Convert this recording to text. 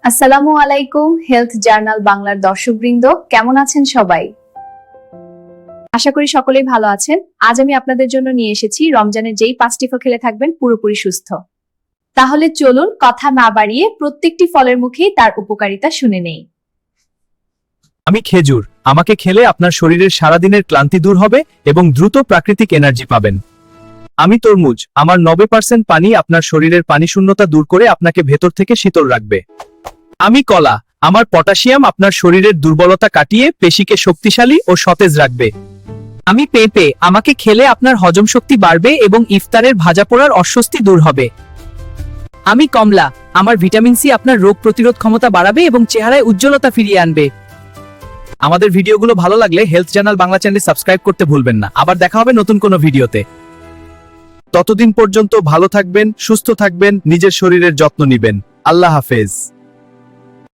আসসালামু আলাইকুম health journal বাংলার দর্শকবৃন্দ, কেমন আছেন সবাই? আশা করি সকলেই ভালো আছেন। আজ আমি আপনাদের জন্য নিয়ে এসেছি রমজানের যেই 5টি ফল খেলে থাকবেন পুরোপুরি সুস্থ। তাহলে চলুন কথা না বাড়িয়ে প্রত্যেকটি ফলের মুখেই তার উপকারিতা শুনে নেই। আমি খেজুর। আমাকে খেলে আপনার শরীরের সারাদিনের ক্লান্তি দূর হবে এবং দ্রুত প্রাকৃতিক এনার্জি পাবেন। আমি তরমুজ। আমার 90% পানি আপনার শরীরের পানি শূন্যতা দূর করে আপনাকে ভেতর থেকে শীতল রাখবে। আমি কলা। আমার পটাশিয়াম আপনার শরীরের দুর্বলতা কাটিয়ে পেশিকে শক্তিশালী ও সতেজ রাখবে। আমি পেঁপে। আমাকে খেলে আপনার হজম শক্তি বাড়বে এবং ইফতারের ভাজা পোড়ার অস্বস্তি দূর হবে। আমি কমলা। আমার ভিটামিন সি আপনার রোগ প্রতিরোধ ক্ষমতা বাড়াবে এবং চেহারায় উজ্জ্বলতা ফিরিয়ে আনবে। আমাদের ভিডিওগুলো ভালো লাগলে health journal Bangla channel subscribe করতে ভুলবেন না। আবার দেখা হবে নতুন কোনো ভিডিওতে। ততদিন পর্যন্ত ভালো থাকবেন, সুস্থ থাকবেন, নিজের শরীরের যত্ন নেবেন। আল্লাহ হাফেজ।